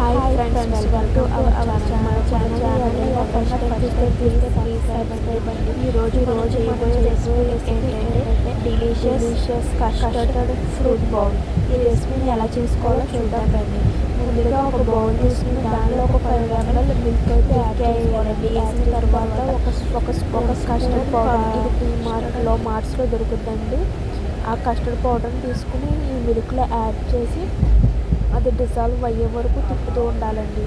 Hi friends, welcome to our channel. ఎవరైనా first time చూస్తే please subscribe అండి. ఈరోజు చేయబోయే రెసిపీ ఏంటంటే డిలీషియస్ కస్టర్డ్ ఫ్రూట్ బౌల్. ఈ రెసిపీని ఎలా చేసుకోవాలో చూద్దామండి. ముందుగా ఒక బౌల్ తీసుకుని దానిలో ఒక 5 ml మిల్క్ అయితే యాడ్ చేసుకోవాలండి. వేసిన తర్వాత ఒక కస్టర్డ్ పౌడర్, ఇది టీ మార్ట్స్లో దొరుకుతుందండి. ఆ కస్టర్డ్ పౌడర్ని తీసుకుని ఈ మిల్క్లో యాడ్ చేసి అది డిజాల్వ్ అయ్యే వరకు తిప్పుతూ ఉండాలండి.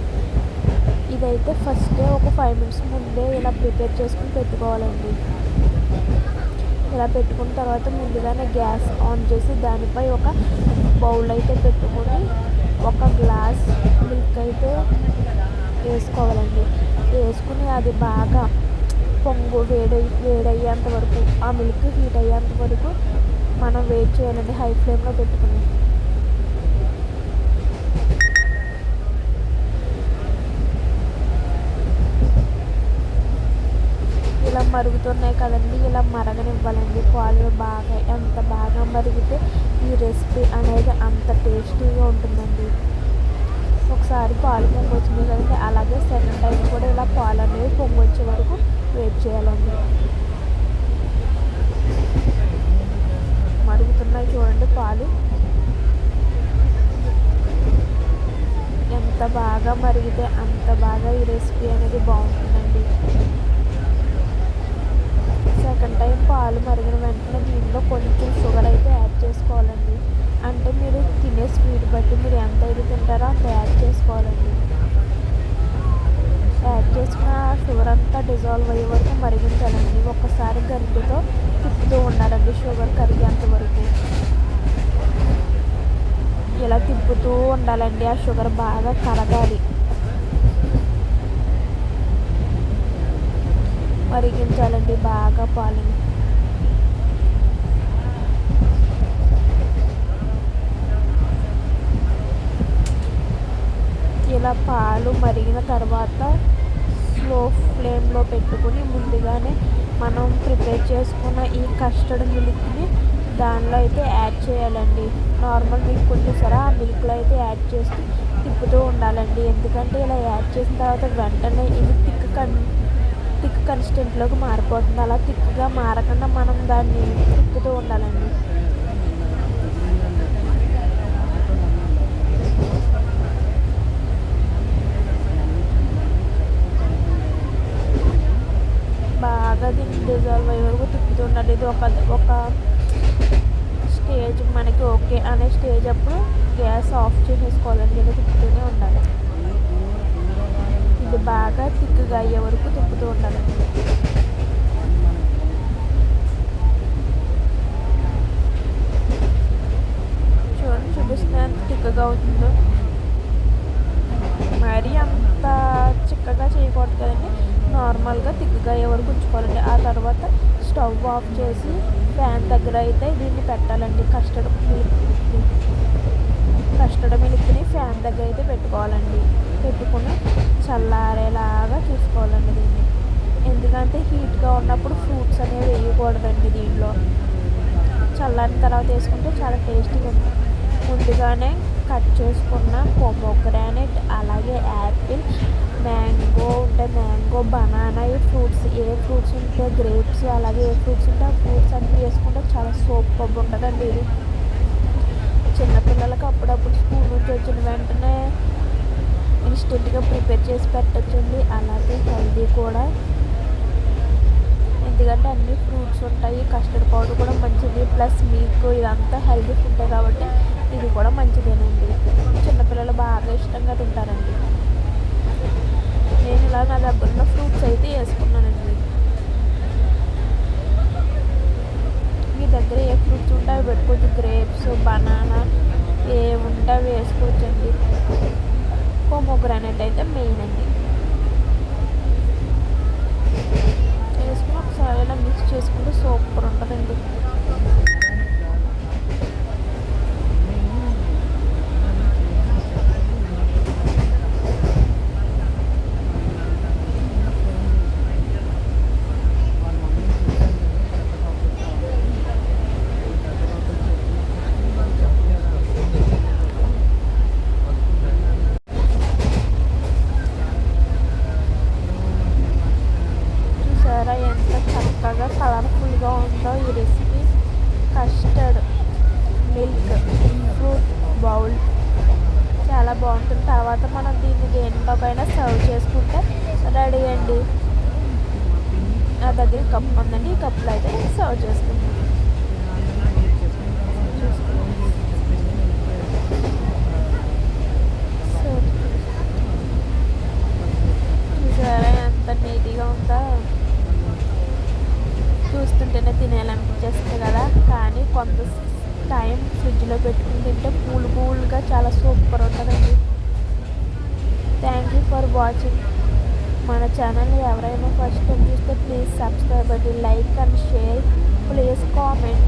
ఇదైతే ఫస్ట్ డే ఒక 5 minutes ముందే ఇలా ప్రిపేర్ చేసుకుని పెట్టుకోవాలండి. ఇలా పెట్టుకున్న తర్వాత ముందుగానే గ్యాస్ ఆన్ చేసి దానిపై ఒక బౌల్ అయితే పెట్టుకొని ఒక గ్లాస్ మిల్క్ అయితే వేసుకోవాలండి. వేసుకుని అది బాగా వేడయ్యేంత వరకు, ఆ మిల్క్ హీట్ అయ్యేంత వరకు మనం వెయిట్ చేయాలండి హై ఫ్లేమ్లో పెట్టుకుని. ఇలా మరుగుతున్నాయి కదండి, ఇలా మరగనివ్వాలండి. పాలు ఎంత బాగా మరిగితే ఈ రెసిపీ అనేది అంత టేస్టీగా ఉంటుందండి. ఒకసారి పాలు పొంగొచ్చినాయి కదండి, అలాగే సెకండ్ టైం కూడా ఇలా పాలు అనేవి పొంగొచ్చే వరకు వెయిట్ చేయాలండి. మరుగుతున్నాయి చూడండి పాలు. ఎంత బాగా మరిగితే అంత బాగా ఈ రెసిపీ అనేది బాగుంటుందండి. సెకండ్ టైం పాలు మరిగిన వెంటనే దీనిలో కొంచెం షుగర్ అయితే యాడ్ చేసుకోవాలండి. అంటే మీరు తినే స్వీట్ బట్టి మీరు ఎంత అయితే తింటారో అంత యాడ్ చేసుకోవాలండి. యాడ్ చేసుకున్న షుగర్ అంతా డిజాల్వ్ అయ్యే వరకు మరిగించాలండి. ఒక్కసారి గరిటెతో తిప్పుతూ ఉండాలండి షుగర్ కరిగేంత వరకు. ఇలా తిప్పుతూ ఉండాలండి, ఆ షుగర్ బాగా కరగాలి. మరిగించాలండి బాగా పాలని. ఇలా పాలు మరిగిన తర్వాత స్లో ఫ్లేమ్లో పెట్టుకుని ముందుగానే మనం ప్రిపేర్ చేసుకున్న ఈ కస్టర్డ్ మిల్క్ని దానిలో అయితే యాడ్ చేయాలండి. నార్మల్ మిల్క్ వచ్చేసరా ఆ మిల్క్లో అయితే యాడ్ చేస్తూ తిప్పుతూ ఉండాలండి. ఎందుకంటే ఇలా యాడ్ చేసిన తర్వాత వెంటనే ఇది థిక్ కన్సిస్టెంట్లోకి మారిపోతుంది. అలా థిక్గా మారకుండా మనం దాన్ని తిప్పుతూ ఉండాలండి. బాగా దీన్ని డిజాల్వ్ అయ్యే వరకు తిప్పుతూ ఉండాలి. ఇది ఒక స్టేజ్ మనకి ఓకే అనే స్టేజ్ అప్పుడు గ్యాస్ ఆఫ్ చేసేసుకోవాలండి. ఇలా తిప్పుతూనే ఉండాలి. ఇది బాగా థిక్గా అయ్యే వరకు తిప్పుతూ ఉండాలండి. చూపిస్తే ఎంత థిక్గా అవుతుందో. మరీ అంత చిక్కగా చేయకూడదు కదండి, నార్మల్గా థిక్గా అయ్యే వరకు ఉంచుకోవాలండి. ఆ తర్వాత స్టవ్ ఆఫ్ చేసి ఫ్యాన్ దగ్గర అయితే దీన్ని పెట్టాలండి. కస్టర్డ్ మిల్క్ని ఫ్యాన్ దగ్గర అయితే పెట్టుకోవాలండి. పెట్టుకుని చల్లారేలాగా చూసుకోవాలండి దీన్ని. ఎందుకంటే హీట్గా ఉన్నప్పుడు ఫ్రూట్స్ అనేవి వేయకూడదండి దీనిలో. చల్లారిన తర్వాత వేసుకుంటే చాలా టేస్టీగా ఉంటుంది. ముందుగానే కట్ చేసుకున్న పొమోగ్రానైట్, అలాగే యాపిల్, మ్యాంగో, బనానా, ఈ ఫ్రూట్స్ ఏ ఫ్రూట్స్ ఉంటే గ్రేప్స్, అలాగే ఏ ఫ్రూట్స్ ఉంటే ఆ ఫ్రూట్స్ అన్నీ వేసుకుంటే చాలా సూపర్గా ఉంటుందండి. ఇది చిన్నపిల్లలకి అప్పుడప్పుడు స్కూల్ నుంచి వచ్చిన వెంటనే ఇన్స్టెంట్గా ప్రిపేర్ చేసి పెట్టచ్చండి. అలాగే హెల్దీ కూడా, ఎందుకంటే అన్ని ఫ్రూట్స్ ఉంటాయి. కస్టర్డ్ పౌడర్ కూడా మంచిది, ప్లస్ మిల్క్, ఇదంతా హెల్దీ ఫుడ్ కాబట్టి ఇది కూడా మంచిదేనండి. చిన్నపిల్లలు బాగా ఇష్టంగా తింటారండి. నేను ఇలా నా దగ్గర ఫ్రూట్స్ అయితే వేసుకున్నానండి. మీ దగ్గర ఏ ఫ్రూట్స్ ఉంటే అవి పెట్టుకోవచ్చు. గ్రేప్స్, బనానా ఏ ఉంటే అవి వేసుకోవచ్చండి. పొమోగ్రానైట్ అయితే మెయిన్ అండి. వేసుకుని ఒకసారి ఇలా మిక్స్ చేసుకుంటే సూపర్ ఉంటుందండి. బాగుంటుంది. తర్వాత మనం దీన్ని దేనిలోకైనా సర్వ్ చేసుకుంటే రెడీ అండి. నా దగ్గర కప్పు ఉందండి, ఈ కప్పులో అయితే సర్వ్ చేసుకుంటాం. చూసారా ఎంత నీట్గా ఉందా, చూస్తుంటేనే తినేయాలనిపించేస్తుంది కదా. కానీ కొంత టైం ఫ్రిడ్జ్లో పెట్టుకుని తింటే కూల్గా చాలా సూపర్ ఉంటుందండి. Thank you for watching. మన ఛానల్ని ఎవరైనా ఫస్ట్ టైం చూస్తే ప్లీజ్ సబ్స్క్రైబ్ అండి, like and share, please comment.